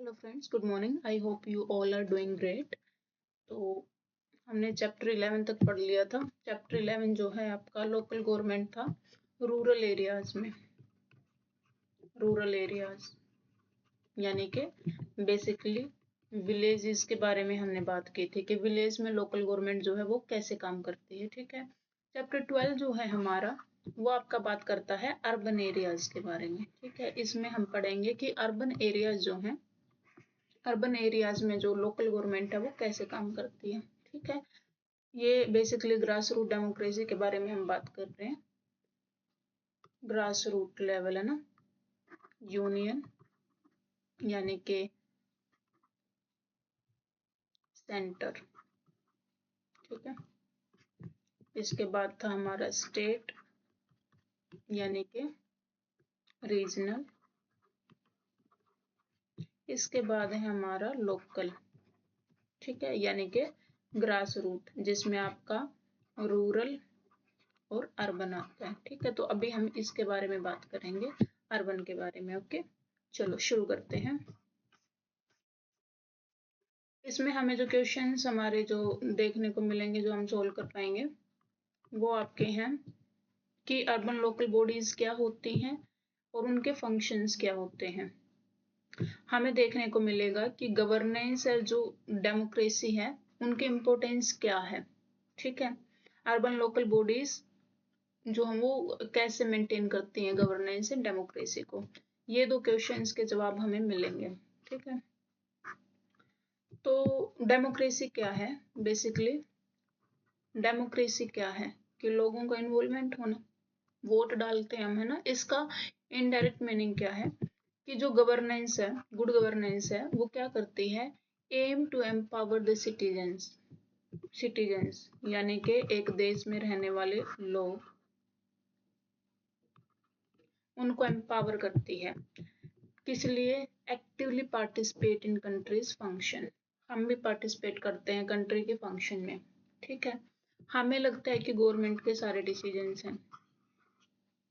Hello friends, good morning. I hope you all are doing great. तो हमने chapter 11 तक पढ़ लिया था। चैप्टर 11 जो है आपका लोकल गवर्नमेंट था रूरल एरियाज में। रूरल एरियाज यानी कि बेसिकली विलेजेस के बारे में हमने बात की थी कि विलेज में लोकल गवर्नमेंट जो है वो कैसे काम करती है। ठीक है। चैप्टर 12 जो है हमारा वो आपका बात करता है अर्बन एरियाज के बारे में। ठीक है। इसमें हम पढ़ेंगे कि अर्बन एरियाज जो है, अर्बन एरियाज में जो लोकल गवर्नमेंट है वो कैसे काम करती है। ठीक है। ये बेसिकली ग्रास रूट डेमोक्रेसी के बारे में हम बात कर रहे हैं। ग्रास रूट लेवल है ना, यूनियन यानी के सेंटर। ठीक है। इसके बाद था हमारा स्टेट यानी के रीजनल। इसके बाद है हमारा लोकल। ठीक है, यानी के ग्रास रूट, जिसमें आपका रूरल और अर्बन आता है। ठीक है। तो अभी हम इसके बारे में बात करेंगे, अर्बन के बारे में। ओके, चलो शुरू करते हैं। इसमें हमें जो क्वेश्चंस हमारे जो देखने को मिलेंगे, जो हम सोल्व कर पाएंगे, वो आपके हैं कि अर्बन लोकल बॉडीज क्या होती हैं और उनके फंक्शंस क्या होते हैं। हमें देखने को मिलेगा कि गवर्नेंस और जो डेमोक्रेसी है उनकी इम्पोर्टेंस क्या है। ठीक है। अर्बन लोकल बॉडीज जो हम वो कैसे मेंटेन करती हैं गवर्नेंस एंड डेमोक्रेसी को। ये दो क्वेश्चंस के जवाब हमें मिलेंगे। ठीक है। तो डेमोक्रेसी क्या है? बेसिकली डेमोक्रेसी क्या है कि लोगों का इन्वॉल्वमेंट होना, वोट डालते हैं हम, है ना। इसका इनडायरेक्ट मीनिंग क्या है कि जो गवर्नेंस है, गुड गवर्नेंस है, वो क्या करती है, aim to empower the citizens. Citizens यानी कि एक देश में रहने वाले लोग, उनको एम्पावर करती है। किस लिए? Actively participate in countries function. हम भी पार्टिसिपेट करते हैं कंट्री के फंक्शन में। ठीक है। हमें लगता है कि गवर्नमेंट के सारे डिसीजंस हैं,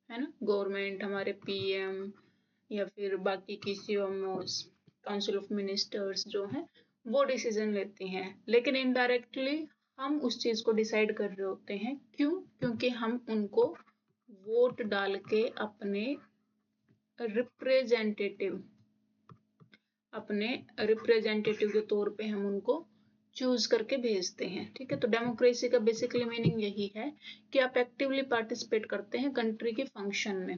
है ना। गवर्नमेंट हमारे पीएम या फिर बाकी की सीएमओस, काउंसिल ऑफ मिनिस्टर्स जो हैं वो डिसीजन लेती हैं, लेकिन इनडायरेक्टली हम उस चीज को डिसाइड कर रहे होते हैं। क्यों? क्योंकि हम उनको वोट डाल के अपने रिप्रेजेंटेटिव के तौर पे हम उनको चूज करके भेजते हैं। ठीक है। तो डेमोक्रेसी का बेसिकली मीनिंग यही है कि आप एक्टिवली पार्टिसिपेट करते हैं कंट्री के फंक्शन में।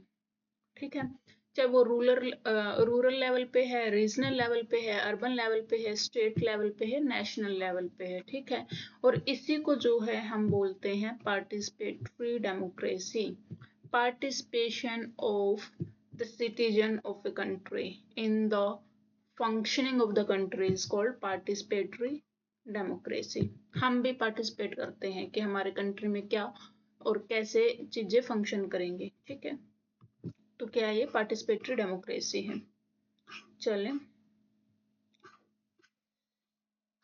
ठीक है। चाहे वो रूरल लेवल पे है, रीजनल लेवल पे है, अर्बन लेवल पे है, स्टेट लेवल पे है, नेशनल लेवल पे है। ठीक है। और इसी को जो है हम बोलते हैं participatory democracy. Participation of the citizen of a country in the functioning of the country is called participatory democracy। हम भी पार्टिसिपेट करते हैं कि हमारे कंट्री में क्या और कैसे चीजें फंक्शन करेंगे। ठीक है। तो क्या ये पार्टिसिपेटरी डेमोक्रेसी है। चलें,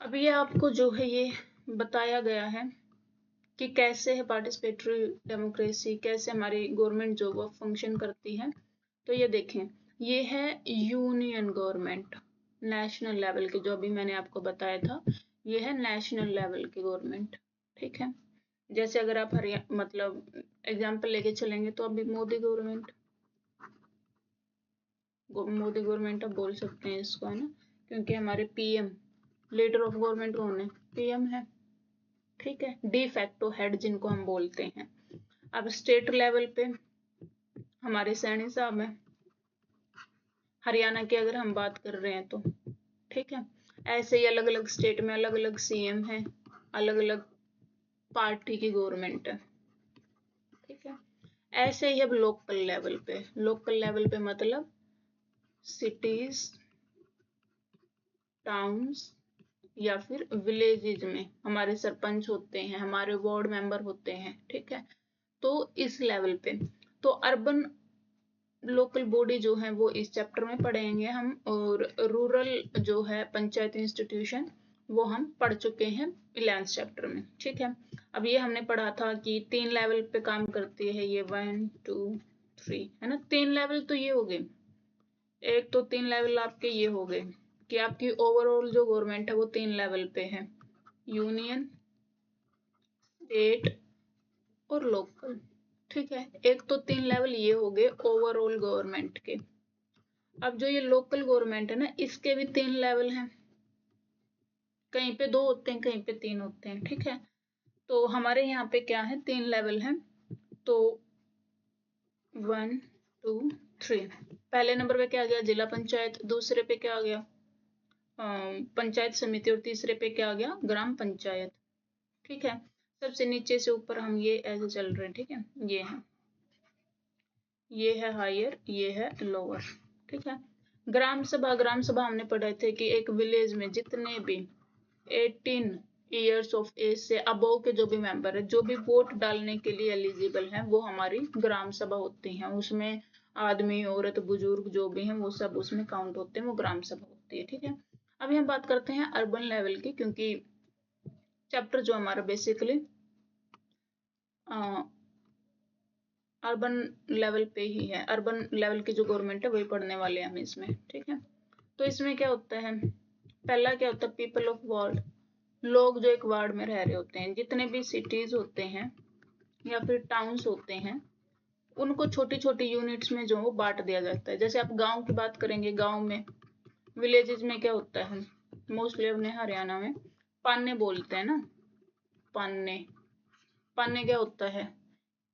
अब ये आपको जो है ये बताया गया है कि कैसे है पार्टिसिपेटरी डेमोक्रेसी, कैसे हमारी गवर्नमेंट जो वो फंक्शन करती है। तो ये देखें, ये है यूनियन गवर्नमेंट, नेशनल लेवल की, जो अभी मैंने आपको बताया था, ये है नेशनल लेवल की गवर्नमेंट। ठीक है। जैसे अगर आप मतलब एग्जांपल लेके चलेंगे तो अभी मोदी गवर्नमेंट आप बोल सकते हैं इसको, है ना, क्योंकि हमारे पीएम, लीडर ऑफ गवर्नमेंट कौन है? पीएम है। ठीक है। डी फैक्टो हेड जिनको हम बोलते हैं। अब स्टेट लेवल पे हमारे सैनी साहब हैं, हरियाणा की अगर हम बात कर रहे हैं तो। ठीक है। ऐसे ही अलग अलग स्टेट में अलग अलग सीएम है, अलग अलग पार्टी की गवर्नमेंट है। ठीक है। ऐसे ही अब लोकल लेवल पे मतलब सिटीज, टाउन्स या फिर विलेजेस में हमारे सरपंच होते हैं, हमारे वार्ड मेंबर होते हैं। ठीक है। तो इस लेवल पे तो अर्बन लोकल बॉडी जो है वो इस चैप्टर में पढ़ेंगे हम, और रूरल जो है पंचायत इंस्टीट्यूशन वो हम पढ़ चुके हैं 11th चैप्टर में। ठीक है। अब ये हमने पढ़ा था कि 3 लेवल पे काम करती है ये, 1 2 3, है ना। 3 लेवल तो ये हो गए, एक तो 3 लेवल आपके ये हो गए, कि आपकी ओवरऑल जो गवर्नमेंट है वो 3 लेवल पे है, यूनियन, स्टेट और लोकल। ठीक है, एक तो 3 लेवल ये हो गए ओवरऑल गवर्नमेंट के। अब जो ये लोकल गवर्नमेंट है ना, इसके भी 3 लेवल हैं, कहीं पे 2 होते हैं, कहीं पे 3 होते हैं। ठीक है, तो हमारे यहाँ पे क्या है, 3 लेवल हैं। तो 1 2 3, पहले नंबर पे क्या आ गया, जिला पंचायत, दूसरे पे क्या आ गया, पंचायत समिति, और तीसरे पे क्या आ गया, ग्राम पंचायत। ठीक है, सबसे नीचे से ऊपर हम ये ऐसे चल रहे हैं। ठीक है, ये है हायर, ये है लोअर। ठीक है, ग्राम सभा हमने पढ़े थे कि एक विलेज में जितने भी 18 ईयर्स ऑफ एज से अबव के जो भी मेंबर है, जो भी वोट डालने के लिए एलिजिबल हैं, वो हमारी ग्राम सभा होती हैं। उसमें आदमी, औरत, बुजुर्ग जो भी हैं वो सब उसमें काउंट होते हैं, वो ग्राम सभा होती है। ठीक है, अभी हम बात करते हैं अर्बन लेवल की, क्योंकि चैप्टर जो हमारा बेसिकली अर्बन लेवल पे ही है। अर्बन लेवल की जो गवर्नमेंट है वही पढ़ने वाले हैं हम इसमें। ठीक है, तो इसमें क्या होता है, पहला क्या होता है, पीपल ऑफ वार्ड, लोग जो एक वार्ड में रह रहे होते हैं। जितने भी सिटीज होते हैं या फिर टाउन्स होते हैं, उनको छोटी छोटी यूनिट्स में जो बांट दिया जाता है। जैसे आप गांव की बात करेंगे, गांव में, विलेजेस में क्या होता है, मोस्टली अपने हरियाणा में पान्ने बोलते हैं ना, पान्ने। पान्ने क्या होता है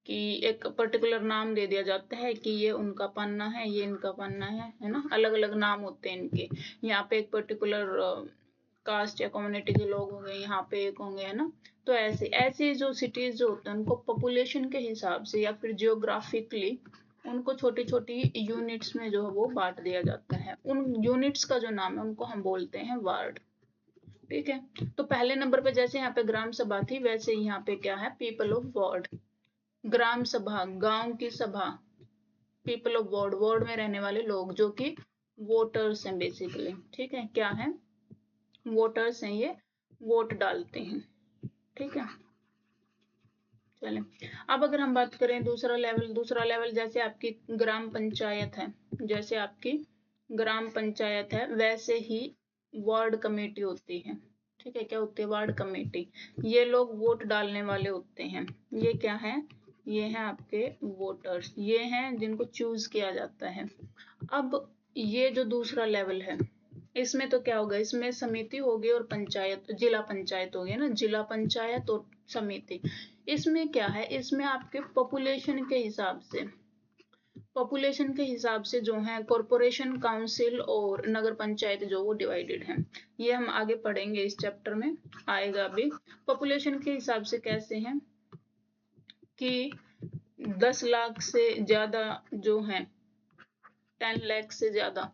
कि एक पर्टिकुलर नाम दे दिया जाता है कि ये उनका पन्ना है, ये इनका पन्ना है ना, अलग अलग नाम होते हैं इनके। यहाँ पे एक पर्टिकुलर कास्ट या कम्युनिटी के लोग होंगे, यहाँ पे एक होंगे, है ना। तो ऐसे ऐसे जो सिटीज जो होते हैं, उनको पॉपुलेशन के हिसाब से या फिर जियोग्राफिकली उनको छोटी छोटी यूनिट्स में जो है वो बांट दिया जाता है। उन यूनिट्स का जो नाम है उनको हम बोलते हैं वार्ड। ठीक है, तो पहले नंबर पे जैसे यहाँ पे ग्राम सभा थी, वैसे यहाँ पे क्या है, पीपल ऑफ वार्ड। ग्राम सभा, गांव की सभा, पीपल ऑफ वार्ड, वार्ड में रहने वाले लोग जो कि वोटर्स हैं बेसिकली। ठीक है, क्या है, वोटर्स हैं, ये वोट डालते हैं। ठीक है, चलें, अब अगर हम बात करें दूसरा लेवल जैसे आपकी ग्राम पंचायत है, जैसे आपकी ग्राम पंचायत है, वैसे ही वार्ड कमेटी होती है। ठीक है, क्या होती है, वार्ड कमेटी। ये लोग वोट डालने वाले होते हैं। ये क्या है, ये हैं आपके वोटर्स, ये हैं जिनको चूज किया जाता है। अब ये जो दूसरा लेवल है, इसमें तो क्या होगा, इसमें समिति होगी और पंचायत, जिला पंचायत होगी ना, जिला पंचायत और समिति। इसमें क्या है, इसमें आपके पॉपुलेशन के हिसाब से जो है कॉरपोरेशन, काउंसिल और नगर पंचायत जो वो डिवाइडेड है। ये हम आगे पढ़ेंगे, इस चैप्टर में आएगा अभी। पॉपुलेशन के हिसाब से कैसे हैं कि 10 लाख से ज्यादा जो है, 10 लाख से ज्यादा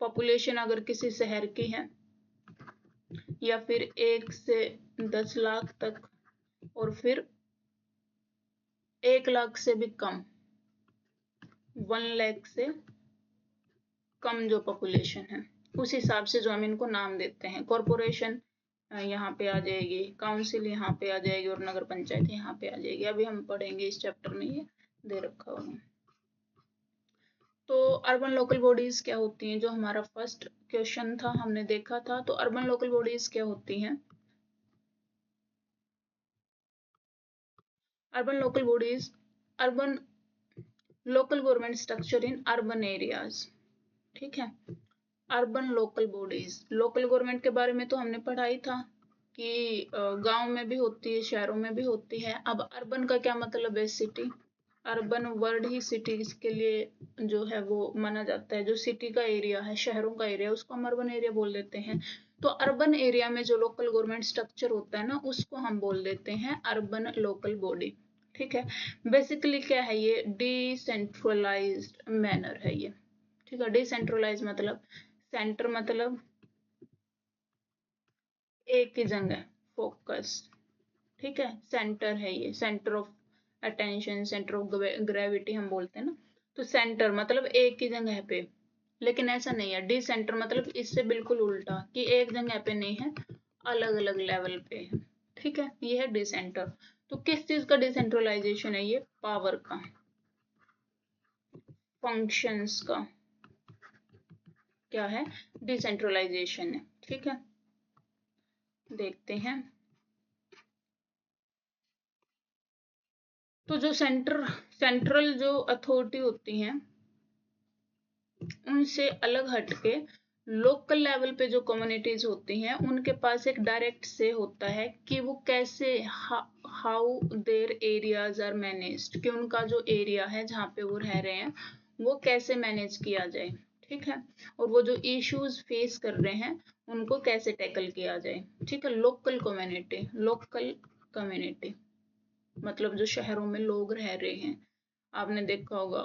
पॉपुलेशन अगर किसी शहर की है, या फिर 1 से 10 लाख तक, और फिर 1 लाख से भी कम, 1 लाख से कम जो पॉपुलेशन है, उस हिसाब से जो हम इनको नाम देते हैं। कॉरपोरेशन यहाँ पे आ जाएगी, काउंसिल यहाँ पे आ जाएगी और नगर पंचायत यहाँ पे आ जाएगी। अभी हम पढ़ेंगे इस चैप्टर में, ये दे रखा होगा। तो अर्बन लोकल बॉडीज क्या होती हैं, जो हमारा फर्स्ट क्वेश्चन था, हमने देखा था। तो अर्बन लोकल बॉडीज क्या होती हैं, urban local bodies, urban local government structure in urban areas. ठीक है, urban local bodies, local government के बारे में तो हमने पढ़ा ही था कि गांव में भी होती है, शहरों में भी होती है। अब अर्बन का क्या मतलब है, सिटी। अर्बन वर्ड ही सिटी के लिए जो है वो माना जाता है। जो सिटी का एरिया है, शहरों का एरिया, उसको हम अर्बन एरिया बोल देते हैं। तो अर्बन एरिया में जो लोकल गवर्नमेंट स्ट्रक्चर होता है ना, उसको हम बोल देते हैं अर्बन लोकल बॉडी। ठीक है, बेसिकली क्या है, ये डिसेंट्रलाइज्ड मैनर है ये। ठीक है, डिसेंट्रलाइज मतलब, सेंटर मतलब एक ही जगह, फोकस। ठीक है, सेंटर है ये, centre of attention, centre of gravity हम बोलते हैं ना। तो सेंटर मतलब एक ही जगह पे, लेकिन ऐसा नहीं है। डिसेंटर मतलब इससे बिल्कुल उल्टा, कि एक जगह पे नहीं है, अलग अलग लेवल पे है। ठीक है, ये है डिसेंटर। तो किस चीज का डिसेंट्रलाइजेशन है, ये पावर का, फंक्शंस का। क्या है, डिसेंट्रलाइजेशन है। ठीक है, देखते हैं। तो जो सेंट्रल जो अथॉरिटी होती हैं उनसे अलग हटके लोकल लेवल पे जो कम्युनिटीज होती हैं उनके पास एक डायरेक्ट से होता है कि वो कैसे, how their areas are managed, कि उनका जो एरिया है जहाँ पे वो रह रहे हैं वो कैसे मैनेज किया जाए। ठीक है, और वो जो इश्यूज फेस कर रहे हैं उनको कैसे टैकल किया जाए। ठीक है, लोकल कम्युनिटी मतलब जो शहरों में लोग रह रहे हैं, आपने देखा होगा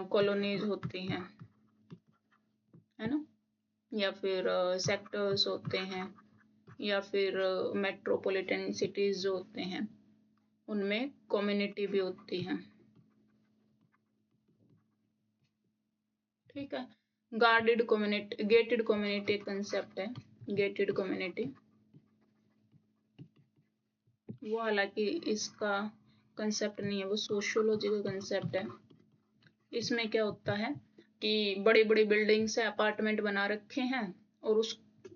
कॉलोनीज होती हैं, है ना, या फिर सेक्टर्स होते हैं, या फिर मेट्रोपॉलिटन सिटीज जो होते हैं उनमें कम्युनिटी भी होती है। ठीक है, गेटेड कम्युनिटी कंसेप्ट है। गेटेड कम्युनिटी वो हालांकि इसका कंसेप्ट नहीं है, वो सोशियोलॉजी का कंसेप्ट है। इसमें क्या होता है कि बड़ी बड़ी बिल्डिंग्स है, अपार्टमेंट बना रखे हैं, और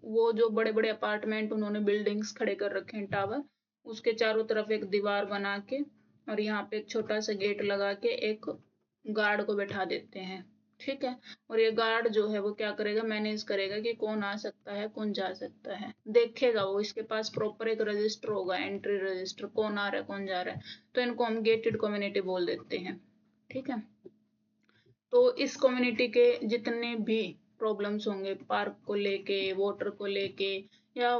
वो जो बड़े बड़े अपार्टमेंट उन्होंने बिल्डिंग्स खड़े कर रखे हैं, टावर, उसके चारों तरफ एक दीवार बना के और यहाँ पे एक छोटा सा गेट लगा के एक गार्ड को बैठा देते हैं। ठीक है, और ये गार्ड जो है वो क्या करेगा, मैनेज करेगा कि कौन आ सकता है कौन जा सकता है, देखेगा वो, इसके पास प्रॉपर एक रजिस्टर होगा, एंट्री रजिस्टर, कौन आ रहा है कौन जा रहा है। तो इनको हम गेटेड कम्युनिटी बोल देते हैं। ठीक है, तो इस कम्युनिटी के जितने भी प्रॉब्लम्स होंगे, पार्क को लेके, वाटर को लेके, या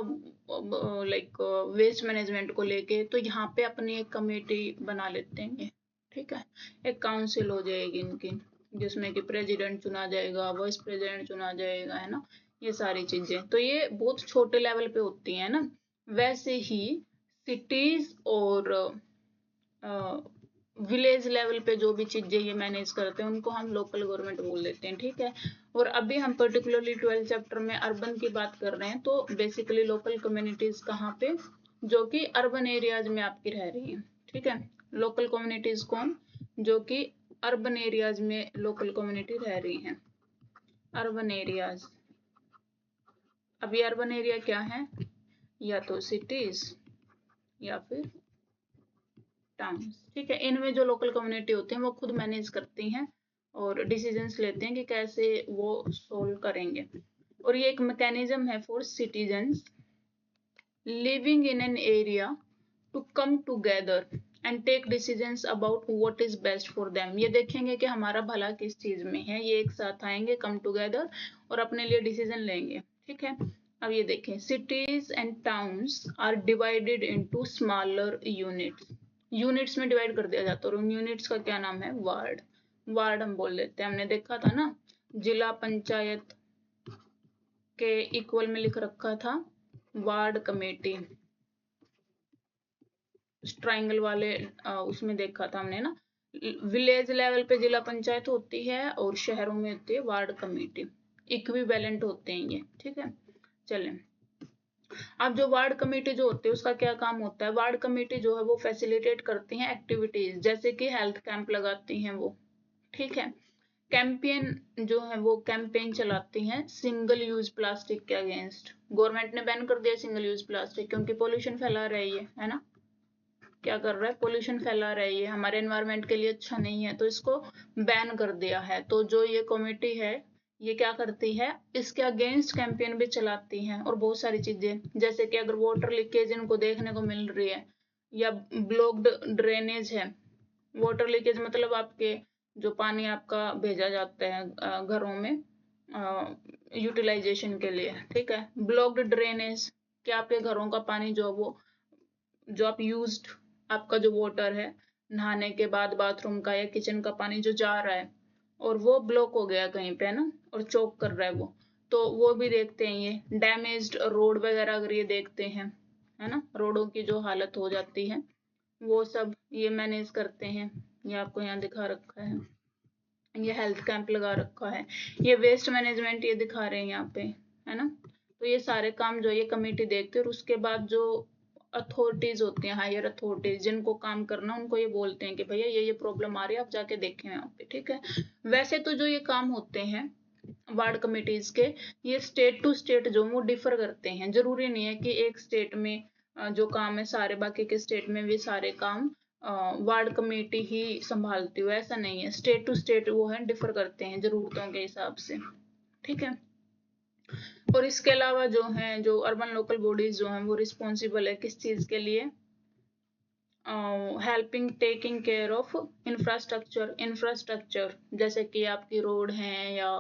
लाइक वेस्ट मैनेजमेंट को लेके, तो यहाँ पे अपनी एक कमेटी बना लेते हैं। ठीक है, एक काउंसिल हो जाएगी इनकी, जिसमें कि प्रेसिडेंट चुना जाएगा, वाइस प्रेसिडेंट चुना जाएगा, है ना, ये सारी चीजें। तो ये बहुत छोटे लेवल पे होती है ना। वैसे ही सिटीज और विलेज लेवल पे जो भी चीजें ये मैनेज करते हैं उनको हम लोकल गवर्नमेंट बोल देते हैं। ठीक है, और अभी हम पर्टिकुलरली 12th चैप्टर में अर्बन की बात कर रहे हैं, तो बेसिकली लोकल कम्युनिटीज कहाँ पे, जो कि अर्बन एरियाज में आपकी रह रही हैं। ठीक है, लोकल कम्युनिटीज कौन, जो कि अर्बन एरियाज में लोकल कम्युनिटी रह रही हैं। अर्बन एरियाज, अभी अर्बन एरिया क्या है, या तो सिटीज या फिर टाउन्स। ठीक है, इनमें जो लोकल कम्युनिटी होती हैं वो खुद मैनेज करती हैं और डिसीजंस लेते हैं कि कैसे वो सोल्व करेंगे। और ये एक मैकेनिज्म है for citizens living in an area to come together and take decisions about what is best for them. ये देखेंगे कि हमारा भला किस चीज में है, ये एक साथ आएंगे, कम टूगेदर, और अपने लिए डिसीजन लेंगे। ठीक है, अब ये देखें, cities and towns are divided into smaller units में डिवाइड कर दिया जाता है, और उन यूनिट्स का क्या नाम है, वार्ड। वार्ड हम बोल देते हैं। हमने देखा था ना, जिला पंचायत के इक्वल में लिख रखा था वार्ड कमेटी, ट्राइंगल वाले उसमें देखा था हमने ना। विलेज लेवल पे जिला पंचायत होती है और शहरों में होती है वार्ड कमेटी, इक्विवेलेंट होते हैं ये। ठीक है, चलें। अब जो वार्ड कमेटी जो होती है उसका क्या काम होता है, वार्ड कमेटी जो है वो फैसिलिटेट करती हैं एक्टिविटीज, जैसे कि हेल्थ कैंप लगाती हैं वो। ठीक है, कैंपेन जो है वो कैंपेन चलाती हैं सिंगल यूज प्लास्टिक के अगेंस्ट। गवर्नमेंट ने बैन कर दिया सिंगल यूज प्लास्टिक, क्योंकि पोल्यूशन फैला रही है ना, क्या कर रहा है, पोल्यूशन फैला रही है, हमारे एनवायरनमेंट के लिए अच्छा नहीं है, तो इसको बैन कर दिया है। तो जो ये कमेटी है ये क्या करती है, इसके अगेंस्ट कैंपेन भी चलाती हैं, और बहुत सारी चीजें, जैसे कि अगर वाटर लीकेज इनको देखने को मिल रही है, या ब्लॉक्ड ड्रेनेज है। वाटर लीकेज मतलब आपके जो पानी आपका भेजा जाता है घरों में यूटिलाइजेशन के लिए। ठीक है, ब्लॉक्ड ड्रेनेज, कि आपके घरों का पानी जो वो जो आप यूज्ड, आपका जो वाटर है नहाने के बाद बाथरूम का या किचन का पानी जो जा रहा है और वो ब्लॉक हो गया कहीं पे ना, और चोक कर रहा है वो, तो वो भी देखते हैं। ये डैमेज्ड रोड वगैरह अगर ये देखते हैं, है ना, रोडों की जो हालत हो जाती है वो सब ये मैनेज करते हैं। ये आपको यहाँ दिखा रखा है, ये हेल्थ कैंप लगा रखा है, ये वेस्ट मैनेजमेंट ये दिखा रहे हैं यहाँ पे, है ना। तो ये सारे काम जो ये कमेटी देखती है, और उसके बाद जो अथॉरिटीज होती हैं, हायर अथॉरिटीज जिनको काम करना, उनको ये बोलते हैं कि भैया ये प्रॉब्लम आ रही है, आप जाके देखें यहाँ पे। ठीक है, वैसे तो जो ये काम होते हैं वार्ड कमेटीज के, ये स्टेट टू स्टेट जो वो डिफर करते हैं। जरूरी नहीं है कि एक स्टेट में जो काम है सारे बाकी के स्टेट में भी सारे काम वार्ड कमेटी ही संभालती हो, ऐसा नहीं है। स्टेट टू स्टेट वो है डिफर करते हैं जरूरतों के हिसाब से, ठीक है। और इसके अलावा जो है जो अर्बन लोकल बॉडीज जो हैं वो रिस्पॉन्सिबल है किस चीज के लिए, helping taking care of infrastructure, जैसे कि आपकी रोड हैं या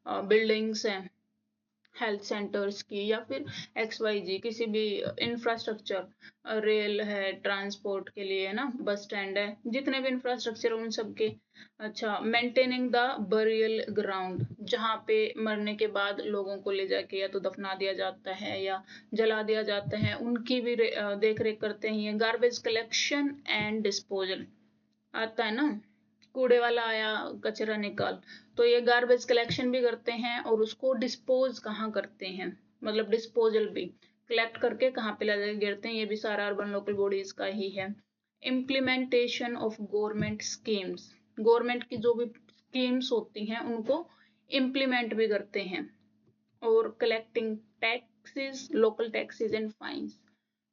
बिल्डिंग्स हैं, हेल्थ सेंटर्स की, या फिर XYZ किसी भी इंफ्रास्ट्रक्चर, रेल है ट्रांसपोर्ट के लिए, है ना, बस स्टैंड है, जितने भी इंफ्रास्ट्रक्चर उन सब के। अच्छा, मेंटेनिंग द बरियल ग्राउंड, जहाँ पे मरने के बाद लोगों को ले जाके या तो दफना दिया जाता है या जला दिया जाता है, उनकी भी देख रेख करते हैं। गार्बेज कलेक्शन एंड डिस्पोजल आता है ना, कूड़े वाला आया कचरा निकाल, तो ये गार्बेज कलेक्शन भी करते हैं और उसको डिस्पोज कहाँ करते हैं, मतलब डिस्पोजल भी, कलेक्ट करके कहाँ पे ले गिरते हैं, ये भी सारा अर्बन लोकल बॉडीज का ही है। Implementation of government schemes, government की जो भी स्कीम्स होती हैं उनको इम्प्लीमेंट भी करते हैं। और collecting taxes, local taxes and fines,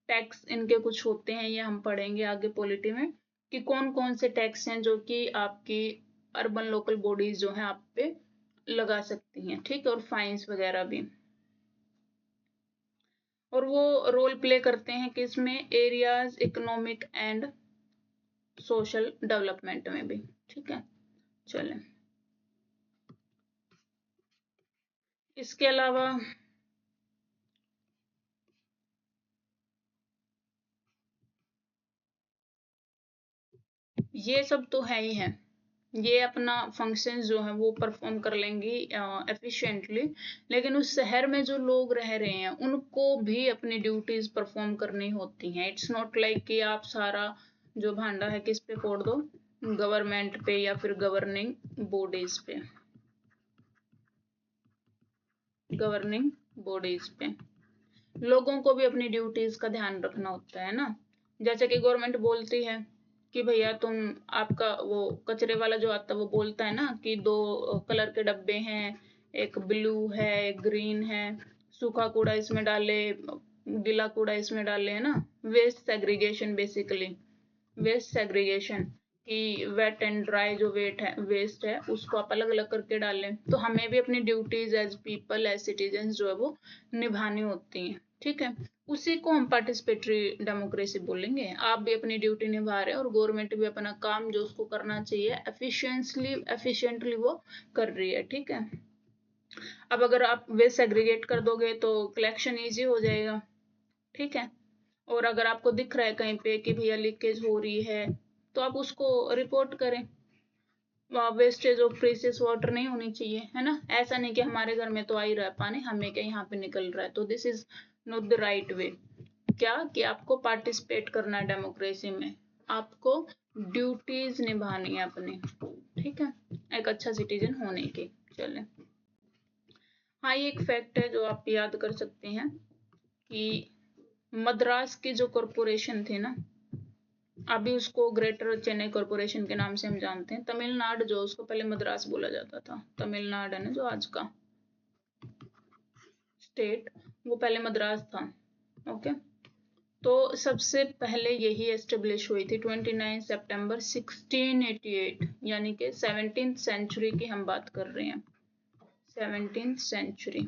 tax इनके कुछ होते हैं, ये हम पढ़ेंगे आगे पॉलिटी में कि कौन कौन से टैक्स हैं जो कि आपकी अर्बन लोकल बॉडीज जो है आप पे लगा सकती हैं, ठीक है, और फाइन्स वगैरह भी। और वो रोल प्ले करते हैं कि इसमें areas economic and social development में भी, ठीक है। चलें, इसके अलावा ये सब तो है ही है, ये अपना फंक्शंस जो है वो परफॉर्म कर लेंगी एफिशिएंटली, लेकिन उस शहर में जो लोग रह रहे हैं उनको भी अपनी ड्यूटीज परफॉर्म करनी होती हैं। इट्स नॉट लाइक कि आप सारा जो भांडा है किस पे फोड़ दो, गवर्नमेंट पे या फिर गवर्निंग बॉडीज पे, गवर्निंग बॉडीज पे लोगों को भी अपनी ड्यूटीज का ध्यान रखना होता है ना। जैसे कि गवर्नमेंट बोलती है कि भैया तुम, आपका वो कचरे वाला जो आता है वो बोलता है ना कि 2 कलर के डब्बे हैं, एक ब्लू है एक ग्रीन है, सूखा कूड़ा इसमें डाले, गीला कूड़ा इसमें डाले, है ना, waste segregation, basically waste segregation कि वेट एंड ड्राई जो वेस्ट है उसको आप अलग अलग करके डालें। तो हमें भी अपनी duties as people as citizen जो है वो निभानी होती हैं, ठीक है। उसी को हम पार्टिसिपेटरी डेमोक्रेसी बोलेंगे। आप भी अपनी ड्यूटी निभा रहे हैं और गवर्नमेंट भी अपना काम जो उसको करना चाहिए एफिशिएंटली वो कर रही है, ठीक है। अब अगर आप वेस्ट सेग्रीगेट कर दोगे तो कलेक्शन ईजी हो जाएगा, ठीक है। और अगर आपको दिख रहा है कहीं पे कि भैया लीकेज हो रही है तो आप उसको रिपोर्ट करें। वेस्टेज ऑफ प्रीशियस वाटर नहीं होनी चाहिए, है ना। ऐसा नहीं कि हमारे घर में तो आ ही रहा है पानी, हमें क्या यहाँ पे निकल रहा है, तो this is not the right way. क्या कि आपको पार्टिसिपेट करना है डेमोक्रेसी में, आपको ड्यूटीज निभानी है अपनी, ठीक है, एक अच्छा सिटीजन होने की। चले, हाँ ये एक फैक्ट है जो आप याद कर सकते हैं कि मद्रास की जो कॉरपोरेशन थी ना, अभी उसको ग्रेटर चेन्नई कॉरपोरेशन के नाम से हम जानते हैं। तमिलनाडु जो उसको पहले मद्रास बोला जाता था, तमिलनाडु है ना जो आज का स्टेट, वो पहले मद्रास था, ओके। तो सबसे पहले यही एस्टेब्लिश हुई थी 29 सितंबर 1688, यानी कि 17th सेंचुरी की हम बात कर रहे हैं, 17th सेंचुरी।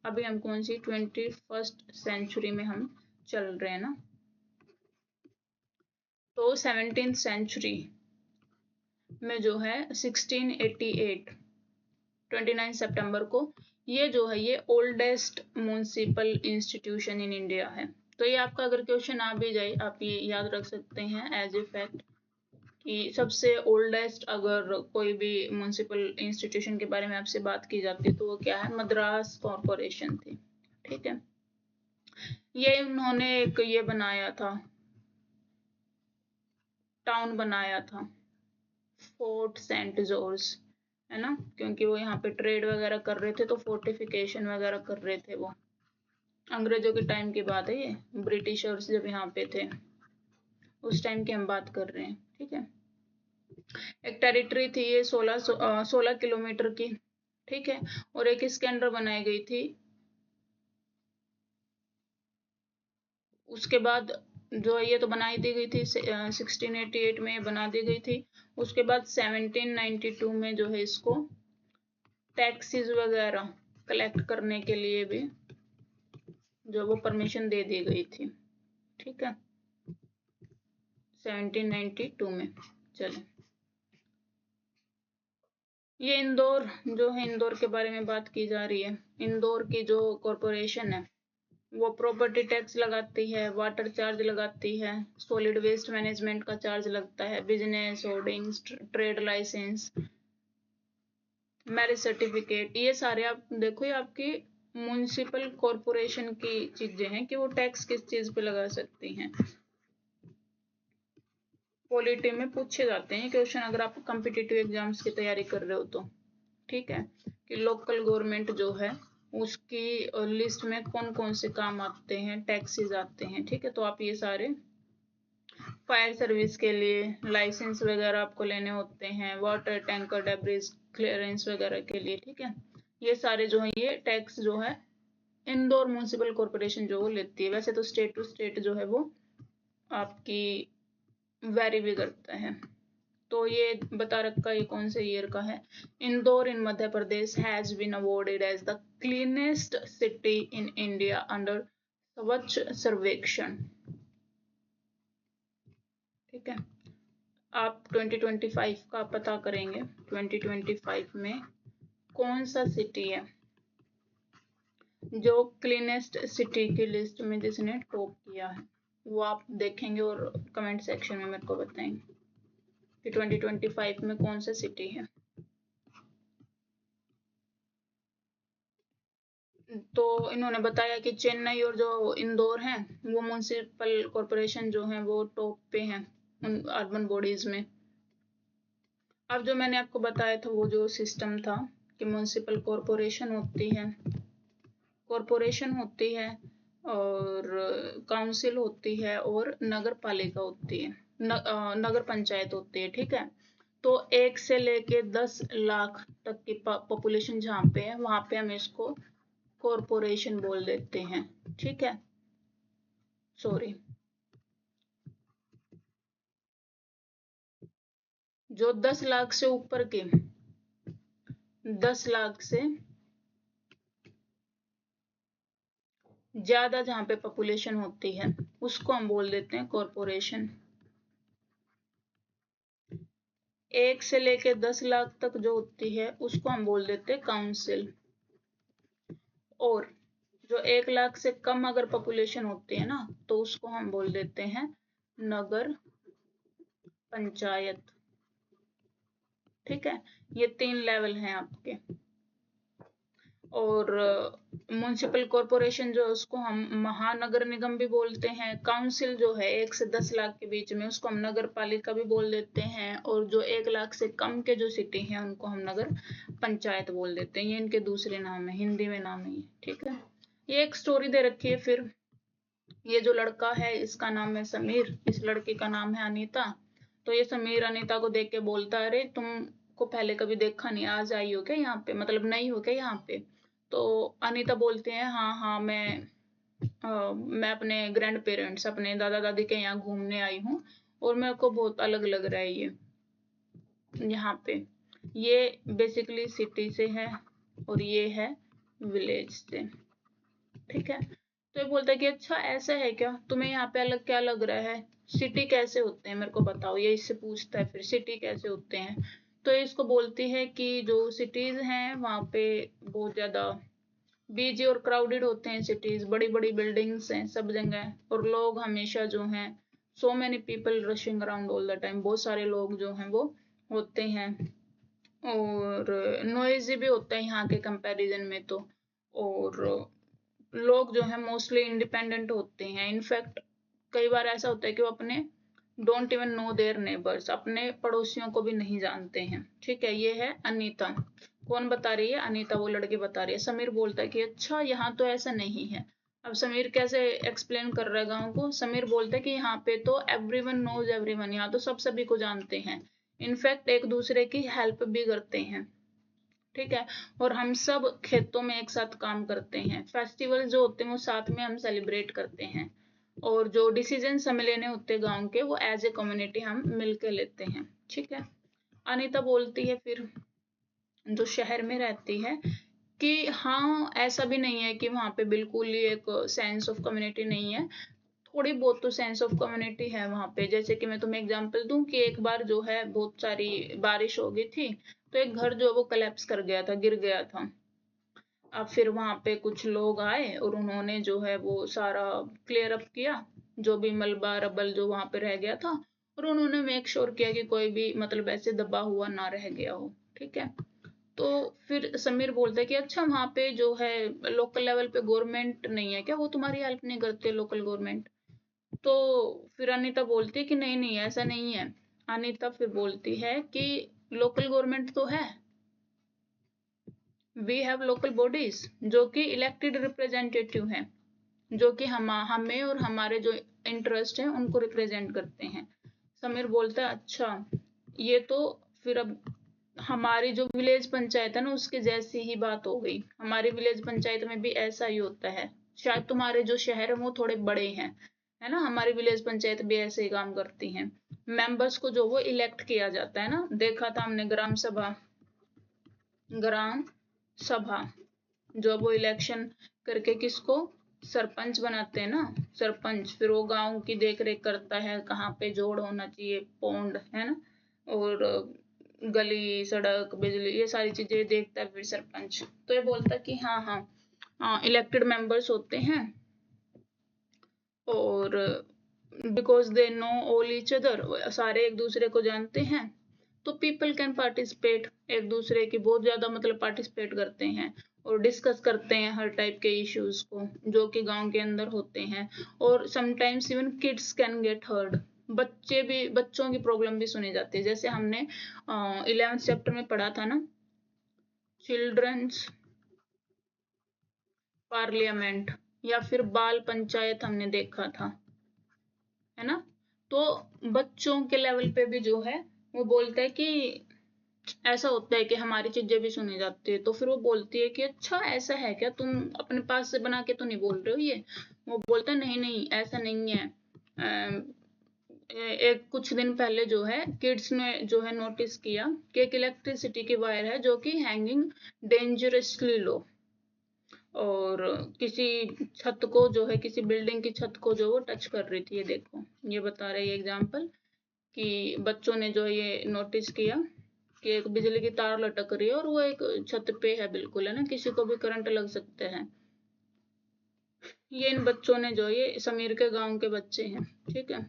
अभी हम कौन सी 21st सेंचुरी में हम चल रहे हैं ना। तो 17th सेंचुरी में जो है 1688 29 सितंबर को ये जो है ये oldest municipal institution in India है। तो ये आपका अगर क्वेश्चन आ भी जाए आप ये याद रख सकते हैं एज ए फैक्ट कि सबसे ओल्डेस्ट अगर कोई भी म्युनिसिपल इंस्टीट्यूशन के बारे में आपसे बात की जाती है तो वो क्या है, मद्रास कॉरपोरेशन थी, ठीक है। ये उन्होंने एक ये बनाया था, टाउन बनाया था, फोर्ट सेंट जॉर्ज, है ना, क्योंकि वो यहाँ पे ट्रेड वगैरह कर रहे थे तो फोर्टिफिकेशन वगैरह कर रहे थे वो। अंग्रेजों के टाइम की बात है ये, ब्रिटिशर्स जब यहाँ पे थे उस टाइम की हम बात कर रहे हैं, ठीक है। एक टेरिटरी थी ये 16 किलोमीटर की, ठीक है। और एक इसके अंडर बनाई गई थी, उसके बाद जो ये तो बनाई दी गई थी 1688 में बना दी गई थी। उसके बाद 1792 में जो है इसको टैक्सेस वगैरह कलेक्ट करने के लिए भी जो वो परमिशन दे दी गई थी, ठीक है, 1792 में। चले, ये इंदौर जो है, इंदौर के बारे में बात की जा रही है। इंदौर की जो कॉरपोरेशन है वो प्रॉपर्टी टैक्स लगाती है, वाटर चार्ज लगाती है, सॉलिड वेस्ट मैनेजमेंट का चार्ज लगता है, business hoardings, trade licence, marriage certificate, ये सारे आप देखो, ये आपकी म्युनिसिपल कॉरपोरेशन की चीजें हैं कि वो टैक्स किस चीज पे लगा सकती हैं। पॉलिटी में पूछे जाते हैं क्वेश्चन अगर आप कॉम्पिटिटिव एग्जाम्स की तैयारी कर रहे हो तो, ठीक है, कि लोकल गवर्नमेंट जो है उसकी लिस्ट में कौन कौन से काम आते हैं, टैक्सेस आते हैं, ठीक है। तो आप ये सारे फायर सर्विस के लिए लाइसेंस वगैरह आपको लेने होते हैं, वाटर टैंकर डेब्रिज क्लियरेंस वगैरह के लिए, ठीक है। ये सारे जो है ये टैक्स जो है इंदौर म्युनिसिपल कॉरपोरेशन जो वो लेती है। वैसे तो स्टेट टू स्टेट जो है वो आपकी वेरी भी करता है। तो ये बता रखा ये कौन से ईयर का है। Indore in Madhya Pradesh has been awarded as the cleanest city in India under Swachh Survekshan, ठीक है। आप 2025 का पता करेंगे, 2025 में कौन सा सिटी है जो क्लीनेस्ट सिटी की लिस्ट में जिसने टॉप किया है, वो आप देखेंगे और कमेंट सेक्शन में मेरे को बताएंगे कि 2025 में कौन सा सिटी है। तो इन्होंने बताया कि चेन्नई और जो इंदौर हैं वो म्युनिसिपल कॉरपोरेशन जो है वो टॉप पे हैं उन अर्बन बॉडीज में। अब जो मैंने आपको बताया था वो जो सिस्टम था कि म्युनिसिपल कॉरपोरेशन होती है और काउंसिल होती है और नगर पालिका होती है, नगर पंचायत होती है, ठीक है। तो 1 से लेके 10 लाख तक की पॉपुलेशन जहाँ पे है वहां पे हम इसको कॉरपोरेशन बोल देते हैं, ठीक है। सॉरी, जो 10 लाख से ऊपर के, 10 लाख से ज्यादा जहां पे पॉपुलेशन होती है उसको हम बोल देते हैं कॉरपोरेशन। 1 से लेके 10 लाख तक जो होती है उसको हम बोल देते हैं काउंसिल। और जो 1 लाख से कम अगर पॉपुलेशन होती है ना तो उसको हम बोल देते हैं नगर पंचायत, ठीक है। ये 3 लेवल हैं आपके। और म्युनिसिपल कॉरपोरेशन जो है उसको हम महानगर निगम भी बोलते हैं। काउंसिल जो है 1 से 10 लाख के बीच में उसको हम नगर पालिका भी बोल देते हैं। और जो 1 लाख से कम के जो सिटी हैं उनको हम नगर पंचायत बोल देते हैं। ये इनके दूसरे नाम है, हिंदी में नाम है ये, ठीक है। ये एक स्टोरी दे रखी है। फिर ये जो लड़का है इसका नाम है समीर, इस लड़की का नाम है अनीता। तो ये समीर अनीता को देख के बोलता है, अरे तुमको पहले कभी देखा नहीं, आज आई हो क्या यहाँ पे, मतलब नहीं हो क्या यहाँ पे। तो अनीता बोलते हैं हाँ हाँ मैं अपने ग्रैंड पेरेंट्स, अपने दादा दादी के यहाँ घूमने आई हूँ और मेरे को बहुत अलग लग रहा है ये यहाँ पे। ये बेसिकली सिटी से है और ये है विलेज से, ठीक है। तो ये बोलता है कि अच्छा ऐसा है क्या, तुम्हें यहाँ पे अलग क्या लग रहा है, सिटी कैसे होते हैं मेरे को बताओ। ये इससे पूछता है फिर सिटी कैसे होते हैं। तो ये इसको बोलती है कि जो सिटीज हैं वहाँ पे बहुत ज्यादा बिजी और क्राउडेड होते हैं सिटीज, बड़ी बड़ी बिल्डिंग्स हैं सब जगह और लोग हमेशा जो हैं so many people rushing around all the time, बहुत सारे लोग जो हैं वो होते हैं। और नॉइजी भी होता है यहाँ के कंपैरिजन में तो। और लोग जो है मोस्टली इंडिपेंडेंट होते हैं। इनफैक्ट कई बार ऐसा होता है कि वो अपने don't even know their neighbours, अपने पड़ोसियों को भी नहीं जानते हैं, ठीक है। ये है अनीता। कौन बता रही है, अनीता वो लड़की बता रही है। समीर बोलता है कि अच्छा यहाँ तो ऐसा नहीं है। अब समीर कैसे एक्सप्लेन कर रहा है गाँव को। समीर बोलता है कि यहाँ पे तो एवरीवन नोज एवरीवन, यहाँ तो सब सभी को जानते हैं, इनफैक्ट एक दूसरे की हेल्प भी करते हैं, ठीक है। और हम सब खेतों में एक साथ काम करते हैं, फेस्टिवल जो होते हैं वो साथ में हम सेलिब्रेट करते हैं, और जो डिसीजंस हमें लेने होते हैं गांव के वो एज ए कम्युनिटी हम मिलके लेते हैं, ठीक है। अनीता बोलती है फिर जो शहर में रहती है कि हाँ ऐसा भी नहीं है कि वहाँ पे बिल्कुल ही एक सेंस ऑफ कम्युनिटी नहीं है, थोड़ी बहुत तो सेंस ऑफ कम्युनिटी है वहाँ पे। जैसे कि मैं तुम्हें एग्जांपल दूं कि एक बार जो है बहुत सारी बारिश हो गई थी, तो एक घर जो है वो कलेप्स कर गया था, गिर गया था। अब फिर वहाँ पे कुछ लोग आए और उन्होंने जो है वो सारा क्लियर अप किया, जो भी मलबा रबल जो वहाँ पे रह गया था, और उन्होंने मेक श्योर किया कि कोई भी मतलब ऐसे दबा हुआ ना रह गया हो, ठीक है। तो फिर समीर बोलता है कि अच्छा वहाँ पे जो है लोकल लेवल पे गवर्नमेंट नहीं है क्या, वो तुम्हारी हेल्प नहीं करते लोकल गवर्नमेंट? तो फिर अनीता बोलती है कि नहीं नहीं ऐसा नहीं है। अनीता फिर बोलती है कि लोकल गवर्नमेंट तो है, वी हैव लोकल बॉडीज जो कि इलेक्टेड रिप्रेजेंटेटिव हैं, जो कि हमें और हमारे जो इंटरेस्ट हैं उनको रिप्रेजेंट करते हैं। समीर बोलता है अच्छा ये तो फिर अब हमारी जो विलेज पंचायत है ना उसके जैसी ही बात हो गई, हमारी विलेज पंचायत में भी ऐसा ही होता है, शायद तुम्हारे जो शहर है वो थोड़े बड़े हैं, है ना, हमारी विलेज पंचायत भी ऐसे ही काम करती हैं। मेंबर्स को जो वो इलेक्ट किया जाता है ना, देखा था हमने ग्राम सभा जो वो इलेक्शन करके किसको सरपंच बनाते हैं ना, सरपंच फिर वो गांव की देख रेख करता है, कहाँ पे जोड़ होना चाहिए, पौंड है ना, और गली सड़क बिजली ये सारी चीजें देखता है फिर सरपंच। तो ये बोलता है कि हाँ हाँ इलेक्टेड मेंबर्स होते हैं, और because they know all each other, सारे एक दूसरे को जानते हैं, तो पीपल कैन पार्टिसिपेट, एक दूसरे की बहुत ज्यादा मतलब पार्टिसिपेट करते हैं और डिस्कस करते हैं हर टाइप के इश्यूज को जो कि गांव के अंदर होते हैं। और sometimes even kids can get heard, बच्चों की प्रॉब्लम भी सुनी जाती है, जैसे हमने 11th चैप्टर में पढ़ा था ना, चिल्ड्रंस पार्लियामेंट या फिर बाल पंचायत हमने देखा था, है ना। तो बच्चों के लेवल पे भी जो है वो बोलता है कि ऐसा होता है कि हमारी चीजें भी सुनी जाती है। तो फिर वो बोलती है कि अच्छा ऐसा है क्या, तुम अपने पास से बना के तो नहीं बोल रहे हो ये? वो बोलता है नहीं नहीं ऐसा नहीं है। एक कुछ दिन पहले जो है किड्स ने जो है नोटिस किया कि एक इलेक्ट्रिसिटी की वायर है जो कि हैंगिंग डेंजरसली लो, और किसी छत को जो है किसी बिल्डिंग की छत को जो वो टच कर रही थी। ये देखो ये बता रहे हैं एग्जाम्पल कि बच्चों ने जो ये नोटिस किया कि एक बिजली की तार लटक रही है और वो एक छत पे है, बिल्कुल है ना, किसी को भी करंट लग सकते हैं। ये इन बच्चों ने जो ये समीर के गांव के बच्चे हैं, ठीक है।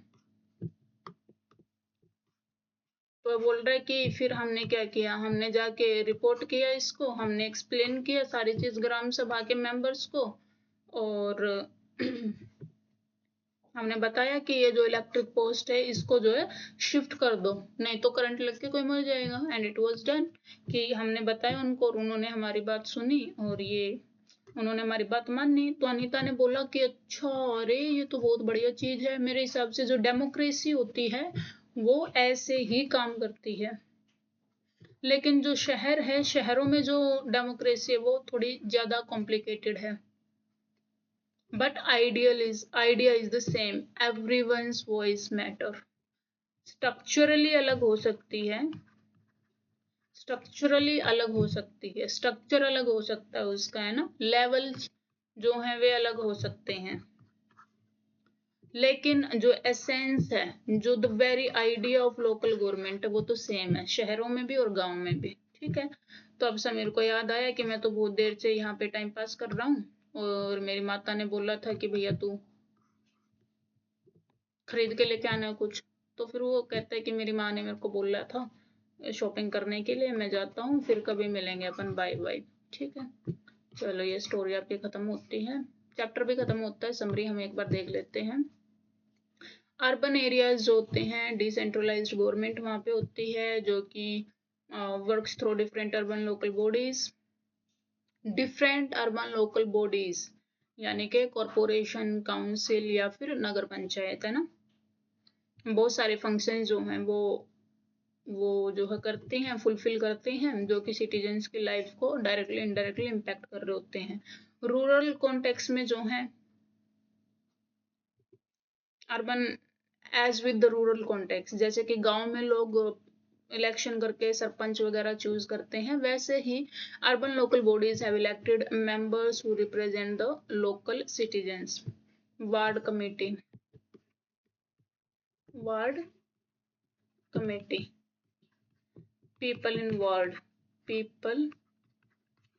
तो बोल रहा है कि फिर हमने क्या किया, हमने जाके रिपोर्ट किया इसको, हमने एक्सप्लेन किया सारी चीज ग्राम सभा के मेंबर्स को, और हमने बताया कि ये जो इलेक्ट्रिक पोस्ट है इसको जो है शिफ्ट कर दो, नहीं तो करंट लग के कोई मर जाएगा। एंड इट वाज डन, कि हमने बताया उनको और उन्होंने हमारी बात सुनी और ये उन्होंने हमारी बात मानी। तो अनीता ने बोला कि अच्छा अरे ये तो बहुत बढ़िया चीज है, मेरे हिसाब से जो डेमोक्रेसी होती है वो ऐसे ही काम करती है, लेकिन जो शहर है शहरों में जो डेमोक्रेसी है वो थोड़ी ज्यादा कॉम्प्लिकेटेड है। But idea is the same, everyone's voice matter। Structurally अलग हो सकती है, स्ट्रक्चरली अलग हो सकती है, स्ट्रक्चर अलग हो सकता है उसका, है ना, लेवल जो है वे अलग हो सकते हैं, लेकिन जो एसेंस है, जो the very idea of local government है वो तो सेम है शहरों में भी और गांव में भी, ठीक है। तो अब समीर को याद आया कि मैं तो बहुत देर से यहाँ पे टाइम पास कर रहा हूँ और मेरी माता ने बोला था कि भैया तू खरीद के लेके आना है कुछ। तो फिर वो कहता है कि मेरी माँ ने मेरे को बोला था शॉपिंग करने के लिए, मैं जाता हूँ, फिर कभी मिलेंगे अपन, बाय बाय, ठीक है। चलो ये स्टोरी आपकी खत्म होती है, चैप्टर भी खत्म होता है, समरी हम एक बार देख लेते हैं। अर्बन एरियाज जो होते हैं डिसेंट्रलाइज्ड गवर्नमेंट वहाँ पे होती है जो कि works through different urban local bodies, different urban local bodies यानी कि कॉरपोरेशन काउंसिल या फिर नगर पंचायत, है ना। बहुत सारे फंक्शन जो हैं वो वो जो है करते हैं, फुलफिल करते हैं, जो कि सिटीजन्स की लाइफ को डायरेक्टली इनडायरेक्टली इम्पैक्ट कर रहे होते हैं। रूरल कॉन्टेक्स्ट में जो है urban as with the rural context, जैसे कि गांव में लोग इलेक्शन करके सरपंच वगैरह चूज करते हैं, वैसे ही urban local bodies have elected members who represent the local citizens. Ward committee, ward committee, people in ward, people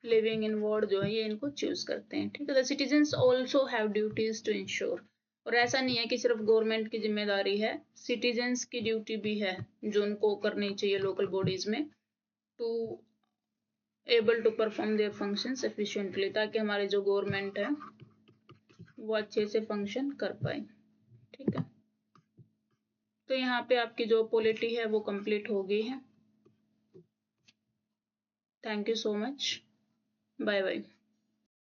living in ward जो है ये इनको चूज करते हैं। ठीक है, the citizens also have duties to ensure, और ऐसा नहीं है कि सिर्फ गवर्नमेंट की जिम्मेदारी है, सिटीजन्स की ड्यूटी भी है जो उनको करनी चाहिए लोकल बॉडीज में, to able to perform their functions efficiently, ताकि हमारे जो गवर्नमेंट है वो अच्छे से फंक्शन कर पाए। ठीक है, तो यहाँ पे आपकी जो पॉलिटी है वो कंप्लीट हो गई है। Thank you so much, bye bye.